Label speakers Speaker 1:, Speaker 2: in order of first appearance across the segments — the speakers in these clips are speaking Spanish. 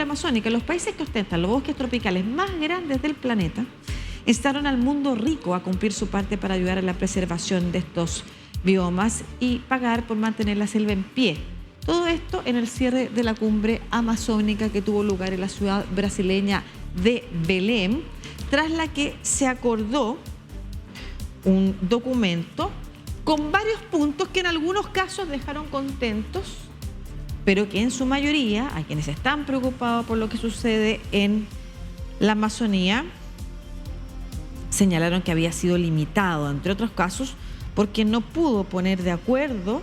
Speaker 1: amazónica, los países que ostentan los bosques tropicales más grandes del planeta instaron al mundo rico a cumplir su parte para ayudar a la preservación de estos biomas y pagar por mantener la selva en pie. Todo esto en el cierre de la cumbre amazónica que tuvo lugar en la ciudad brasileña de Belém, tras la que se acordó un documento con varios puntos que en algunos casos dejaron contentos, pero que en su mayoría, a quienes están preocupados por lo que sucede en la Amazonía, señalaron que había sido limitado, entre otros casos, porque no pudo poner de acuerdo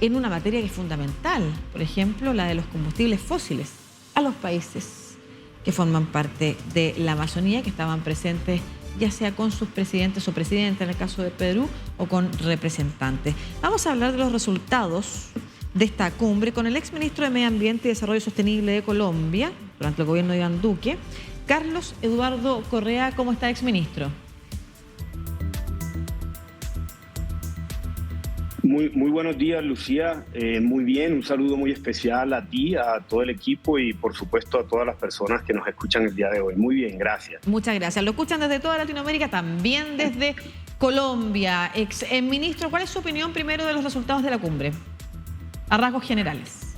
Speaker 1: en una materia que es fundamental, por ejemplo, la de los combustibles fósiles, a los países que forman parte de la Amazonía, que estaban presentes ya sea con sus presidentes o presidentas, en el caso de Perú, o con representantes. Vamos a hablar de los resultados de esta cumbre con el exministro de Medio Ambiente y Desarrollo Sostenible de Colombia, durante el gobierno de Iván Duque, Carlos Eduardo Correa. ¿Cómo está, exministro?
Speaker 2: Muy buenos días, Lucía. Muy bien, un saludo muy especial a ti, a todo el equipo y por supuesto a todas las personas que nos escuchan el día de hoy. Muy bien, gracias.
Speaker 1: Muchas gracias. Lo escuchan desde toda Latinoamérica, también desde Colombia. Ministro, ¿cuál es su opinión primero de los resultados de la cumbre? A rasgos generales.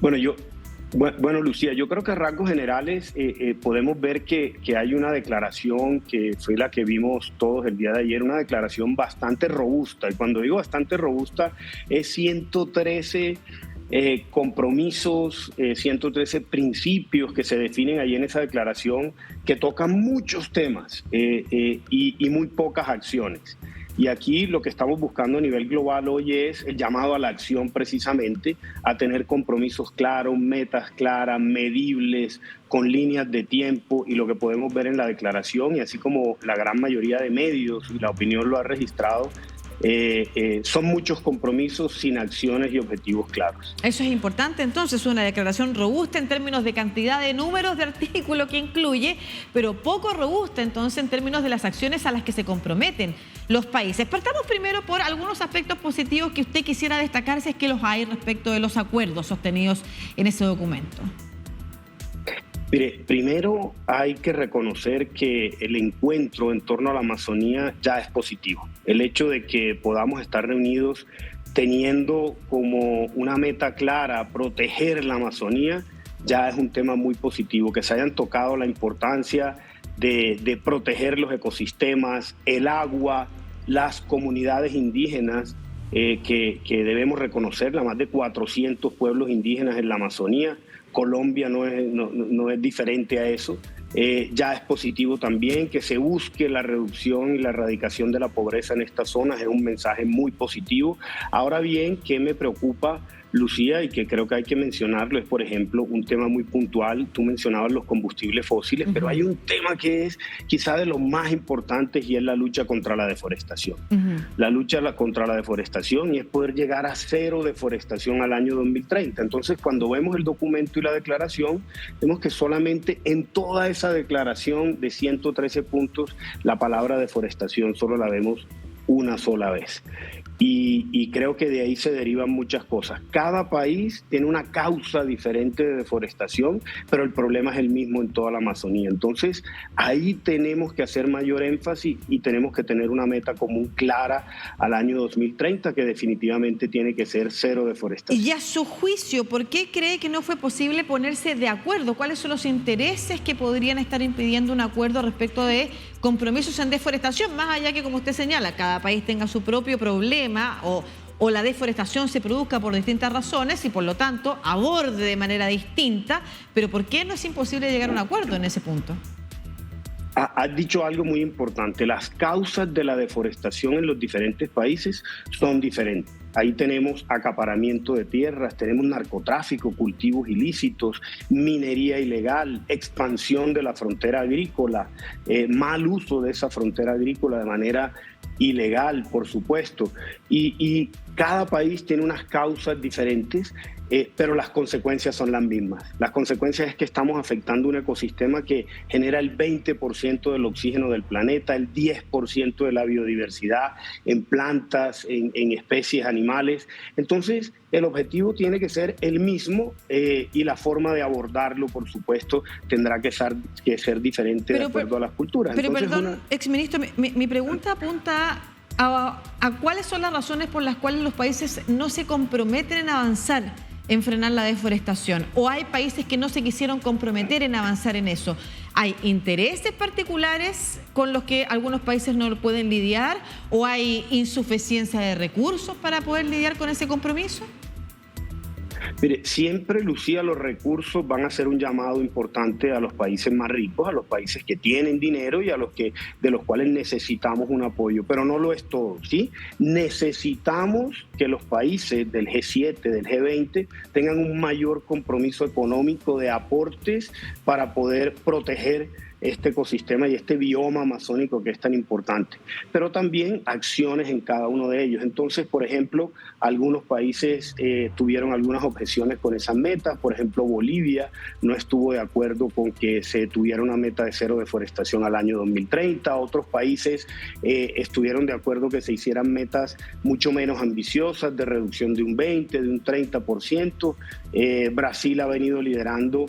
Speaker 2: Bueno, Lucía, yo creo que a rasgos generales podemos ver que hay una declaración que fue la que vimos todos el día de ayer, una declaración bastante robusta. Y cuando digo bastante robusta, es 113 compromisos, 113 principios que se definen ahí en esa declaración que tocan muchos temas y muy pocas acciones. Y aquí lo que estamos buscando a nivel global hoy es el llamado a la acción, precisamente a tener compromisos claros, metas claras, medibles, con líneas de tiempo, y lo que podemos ver en la declaración, y así como la gran mayoría de medios y la opinión lo ha registrado, son muchos compromisos sin acciones y objetivos claros.
Speaker 1: Eso es importante, entonces, una declaración robusta en términos de cantidad de números de artículos que incluye, pero poco robusta entonces en términos de las acciones a las que se comprometen los países. Partamos primero por algunos aspectos positivos que usted quisiera destacar, si es que los hay, respecto de los acuerdos sostenidos en ese documento.
Speaker 2: Mire, primero hay que reconocer que el encuentro en torno a la Amazonía ya es positivo. El hecho de que podamos estar reunidos teniendo como una meta clara proteger la Amazonía ya es un tema muy positivo. Que se hayan tocado la importancia de proteger los ecosistemas, el agua, las comunidades indígenas, que debemos reconocer, la más de 400 pueblos indígenas en la Amazonía. Colombia no es diferente a eso. Ya es positivo también que se busque la reducción y la erradicación de la pobreza en estas zonas, es un mensaje muy positivo. Ahora bien, ¿qué me preocupa, Lucía, y que creo que hay que mencionarlo? Es, por ejemplo, un tema muy puntual. Tú mencionabas los combustibles fósiles, pero hay un tema que es quizá de los más importantes, y es la lucha contra la deforestación. La lucha contra la deforestación, y es poder llegar a cero deforestación al año 2030. Entonces, cuando vemos el documento y la declaración, vemos que solamente en toda esa declaración de 113 puntos, la palabra deforestación solo la vemos una sola vez. Y creo que de ahí se derivan muchas cosas. Cada país tiene una causa diferente de deforestación, pero el problema es el mismo en toda la Amazonía. Entonces, ahí tenemos que hacer mayor énfasis y tenemos que tener una meta común clara al año 2030, que definitivamente tiene que ser cero deforestación.
Speaker 1: Y a su juicio, ¿por qué cree que no fue posible ponerse de acuerdo? ¿Cuáles son los intereses que podrían estar impidiendo un acuerdo respecto de compromisos en deforestación? Más allá que, como usted señala, cada país tenga su propio problema o la deforestación se produzca por distintas razones y por lo tanto aborde de manera distinta, pero ¿por qué no es imposible llegar a un acuerdo en ese punto?
Speaker 2: Has dicho algo muy importante. Las causas de la deforestación en los diferentes países son diferentes. Ahí tenemos acaparamiento de tierras, tenemos narcotráfico, cultivos ilícitos, minería ilegal, expansión de la frontera agrícola, mal uso de esa frontera agrícola de manera ilegal, por supuesto. Y cada país tiene unas causas diferentes pero las consecuencias son las mismas. Las consecuencias es que estamos afectando un ecosistema que genera el 20% del oxígeno del planeta, el 10% de la biodiversidad en plantas, en especies animales. Entonces, el objetivo tiene que ser el mismo y la forma de abordarlo, por supuesto, tendrá que ser diferente de acuerdo a las culturas.
Speaker 1: Pero
Speaker 2: entonces,
Speaker 1: perdón, exministro, mi pregunta apunta a cuáles son las razones por las cuales los países no se comprometen en avanzar en frenar la deforestación, o hay países que no se quisieron comprometer en avanzar en eso. ¿Hay intereses particulares con los que algunos países no pueden lidiar, o hay insuficiencia de recursos para poder lidiar con ese compromiso?
Speaker 2: Mire, siempre, Lucía, los recursos van a ser un llamado importante a los países más ricos, a los países que tienen dinero y de los cuales necesitamos un apoyo, pero no lo es todo, ¿sí? Necesitamos que los países del G7, del G20, tengan un mayor compromiso económico de aportes para poder proteger este ecosistema y este bioma amazónico que es tan importante, pero también acciones en cada uno de ellos. Entonces, por ejemplo, algunos países tuvieron algunas objeciones con esas metas. Por ejemplo, Bolivia no estuvo de acuerdo con que se tuviera una meta de cero deforestación al año 2030. Otros países estuvieron de acuerdo que se hicieran metas mucho menos ambiciosas, de reducción de un 20%, de un 30%. Brasil ha venido liderando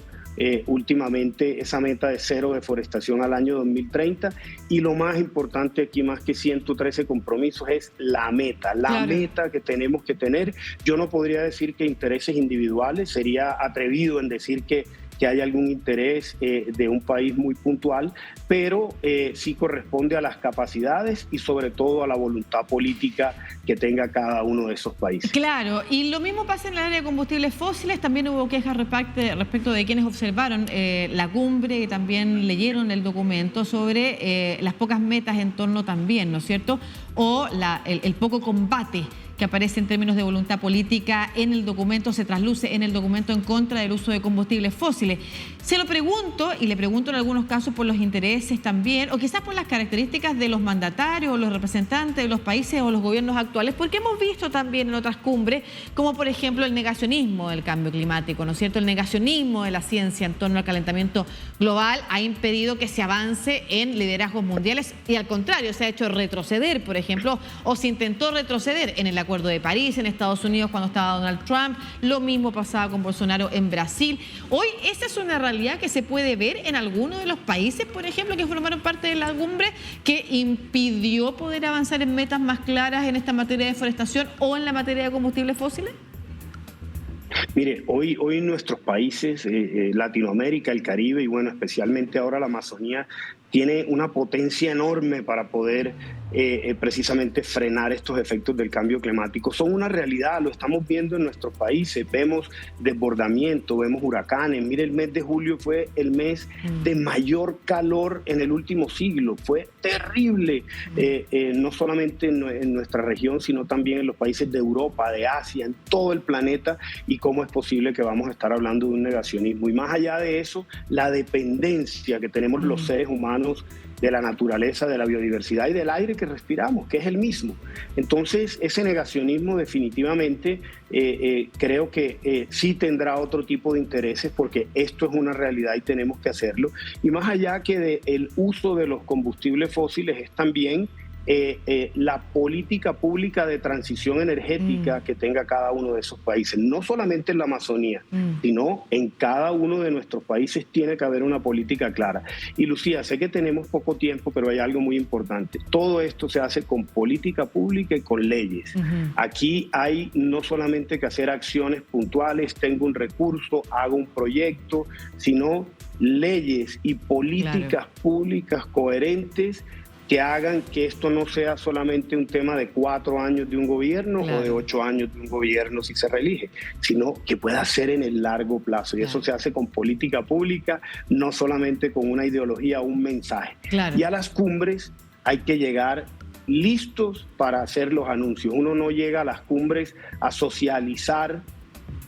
Speaker 2: últimamente esa meta de cero deforestación al año 2030, y lo más importante aquí, más que 113 compromisos, es la meta, meta que tenemos que tener. Yo no podría decir que intereses individuales, sería atrevido en decir que hay algún interés de un país muy puntual, pero sí corresponde a las capacidades y sobre todo a la voluntad política que tenga cada uno de esos países.
Speaker 1: Claro, y lo mismo pasa en el área de combustibles fósiles. También hubo quejas respecto de quienes observaron la cumbre y también leyeron el documento sobre las pocas metas en torno también, ¿no es cierto? O el poco combate que aparece en términos de voluntad política en el documento, se trasluce en el documento en contra del uso de combustibles fósiles. Se lo pregunto, y le pregunto en algunos casos por los intereses también, o quizás por las características de los mandatarios o los representantes de los países o los gobiernos actuales, porque hemos visto también en otras cumbres, como por ejemplo el negacionismo del cambio climático, ¿no es cierto? El negacionismo de la ciencia en torno al calentamiento global ha impedido que se avance en liderazgos mundiales y al contrario, se ha hecho retroceder, por ejemplo, o se intentó retroceder en el Acuerdo de París en Estados Unidos cuando estaba Donald Trump. Lo mismo pasaba con Bolsonaro en Brasil. Hoy esa es una realidad que se puede ver en algunos de los países, por ejemplo, que formaron parte de la cumbre, que impidió poder avanzar en metas más claras en esta materia de deforestación o en la materia de combustibles fósiles.
Speaker 2: Mire, hoy en nuestros países, Latinoamérica, el Caribe y bueno, especialmente ahora la Amazonía, tiene una potencia enorme para poder precisamente frenar estos efectos del cambio climático. Son una realidad, lo estamos viendo en nuestros países, vemos desbordamiento, vemos huracanes. Mire, el mes de julio fue el mes de mayor calor en el último siglo, fue terrible, no solamente en nuestra región, sino también en los países de Europa, de Asia, en todo el planeta, y cómo es posible que vamos a estar hablando de un negacionismo. Y más allá de eso, la dependencia que tenemos los seres humanos de la naturaleza, de la biodiversidad y del aire que respiramos, que es el mismo. Entonces, ese negacionismo definitivamente creo que sí tendrá otro tipo de intereses, porque esto es una realidad y tenemos que hacerlo. Y más allá que del uso de los combustibles fósiles, es también la política pública de transición energética que tenga cada uno de esos países. No solamente en la Amazonía, sino en cada uno de nuestros países tiene que haber una política clara. Y Lucía, sé que tenemos poco tiempo, pero hay algo muy importante. Todo esto se hace con política pública y con leyes. Aquí hay no solamente que hacer acciones puntuales, tengo un recurso, hago un proyecto, sino leyes y políticas públicas coherentes que hagan que esto no sea solamente un tema de 4 años de un gobierno o de 8 años de un gobierno si se reelige, sino que pueda ser en el largo plazo. Y eso se hace con política pública, no solamente con una ideología o un mensaje. Y a las cumbres hay que llegar listos para hacer los anuncios. Uno no llega a las cumbres a socializar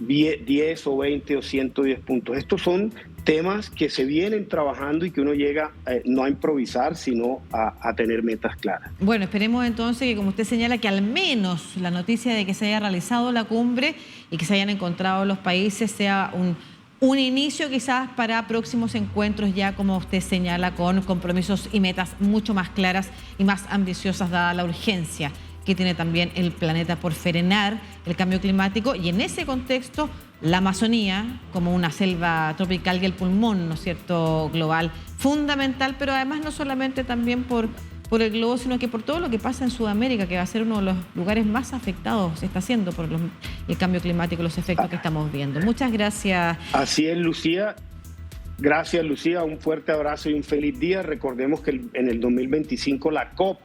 Speaker 2: 10 o 20 o 110 puntos. Estos son temas que se vienen trabajando y que uno llega no a improvisar, sino a tener metas claras.
Speaker 1: Bueno, esperemos entonces que, como usted señala, que al menos la noticia de que se haya realizado la cumbre y que se hayan encontrado los países sea un inicio quizás para próximos encuentros ya, como usted señala, con compromisos y metas mucho más claras y más ambiciosas dada la urgencia que tiene también el planeta por frenar el cambio climático, y en ese contexto la Amazonía como una selva tropical y el pulmón, ¿no es cierto?, global, fundamental, pero además no solamente también por el globo, sino que por todo lo que pasa en Sudamérica, que va a ser uno de los lugares más afectados, se está haciendo por el cambio climático, los efectos que estamos viendo. Muchas gracias.
Speaker 2: Así es, Lucía. Gracias, Lucía. Un fuerte abrazo y un feliz día. Recordemos que en el 2025 la COP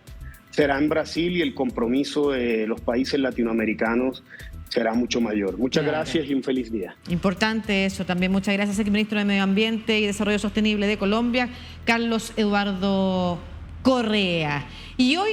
Speaker 2: será en Brasil y el compromiso de los países latinoamericanos será mucho mayor. Muchas gracias y un feliz día.
Speaker 1: Importante eso también. Muchas gracias al ministro de Medio Ambiente y Desarrollo Sostenible de Colombia, Carlos Eduardo Correa. Y hoy